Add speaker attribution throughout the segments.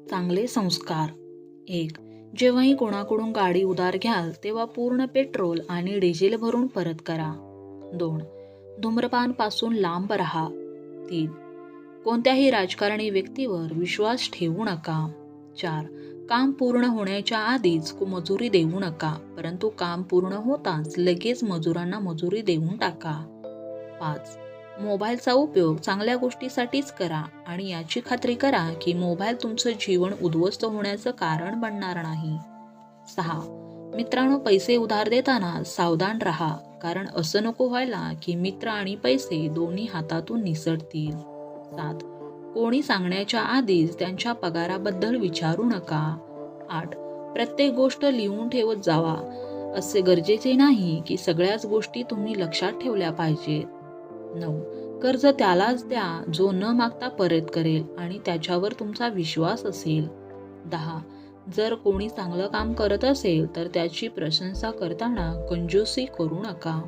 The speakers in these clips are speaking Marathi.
Speaker 1: चांगले संस्कार. 1. जेव्हाही कोणाकडून गाडी उधार घ्याल तेव्हा पूर्ण पेट्रोल आणि डिझेल भरून परत करा. 2. धूम्रपान पासून लांब राहा. 3. कोणत्याही राजकारणी व्यक्तीवर विश्वास ठेवू नका. 4. काम पूर्ण होण्याच्या आधीच मजुरी देऊ नका, परंतु काम पूर्ण होताच लगेच मजुरांना मजुरी देऊन टाका. 5. मोबाईलचा उपयोग चांगल्या गोष्टीसाठीच करा आणि याची खात्री करा की मोबाईल तुमचं जीवन उद्ध्वस्त होण्याचं कारण बनणार नाही. 6. मित्रांनो, पैसे उधार देताना सावधान राहा, कारण असं नको व्हायला की मित्र आणि पैसे दोन्ही हातातून निसटतील. 7. कोणी सांगण्याच्या आधीच त्यांच्या पगाराबद्दल विचारू नका. 8. प्रत्येक गोष्ट लिहून ठेवत जावा. असे गरजेचे नाही की सगळ्याच गोष्टी तुम्ही लक्षात ठेवल्या पाहिजेत. 9. कर्ज त्यालाच द्या जो न मागता परत करेल आणि त्याच्यावर तुमचा विश्वास असेल. 10. जर कोणी चांगलं काम करत असेल तर त्याची प्रशंसा करताना कंजूसी करू नका.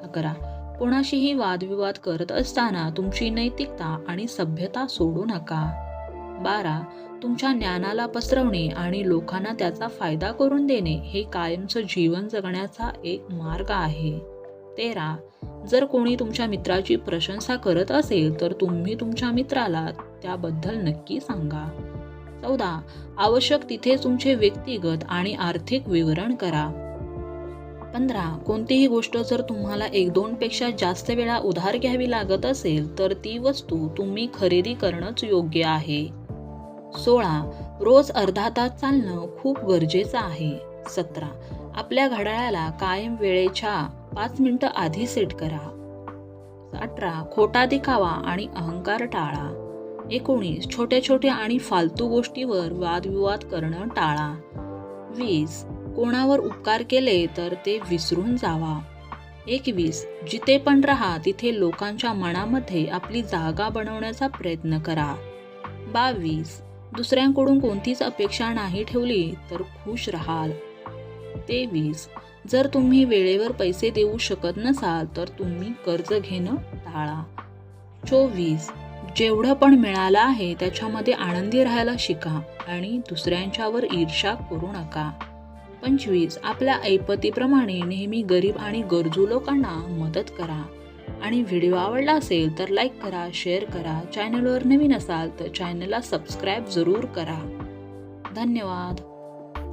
Speaker 1: 11. कोणाशीही वादविवाद करत असताना तुमची नैतिकता आणि सभ्यता सोडू नका. 12. तुमच्या ज्ञानाला पसरवणे आणि लोकांना त्याचा फायदा करून देणे हे कायमचं जीवन जगण्याचा एक मार्ग आहे. 13. जर कोणी तुमच्या मित्राची प्रशंसा करत असेल तर तुम्ही तुमच्या मित्राला त्याबद्दल नक्की सांगा. 14. आवश्यक तिथे तुमचे व्यक्तिगत आणि आर्थिक विवरण करा. 15. कोणतीही गोष्ट जर तुम्हाला 1-2 पेक्षा जास्त वेळा उधार घ्यावी लागत असेल तर ती वस्तू तुम्ही खरेदी करणंच योग्य आहे. 16. रोज अर्धा तास चालणं खूप गरजेचं आहे. 17. आपल्या घड्याळाला कायम वेळेच्या 5 मिनिटं आधी सेट करा. 18. खोटा दिखावा आणि अहंकार टाळा. 19. छोट्या आणि फालतू गोष्टीवर वादविवाद करणं टाळा. 20. कोणावर उपकार केले तर ते विसरून जावा. 21. जिथे पण राहा तिथे लोकांच्या मनामध्ये आपली जागा बनवण्याचा प्रयत्न करा. 22. दुसऱ्यांकडून कोणतीच अपेक्षा नाही ठेवली तर खुश राहाल. 23. जर तुम्ही वेळेवर पैसे देऊ शकत नसाल तर तुम्ही कर्ज घेणं टाळा. 24. जेवढं पण मिळालं आहे त्याच्यामध्ये आनंदी राहायला शिका आणि दुसऱ्यांच्यावर ईर्ष्या करू नका. 25. आपल्या ऐपतीप्रमाणे नेहमी गरीब आणि गरजू लोकांना मदत करा. आणि व्हिडिओ आवडला असेल तर लाईक करा, शेअर करा. चॅनलवर नवीन असाल तर चॅनलला सबस्क्राईब जरूर करा. धन्यवाद.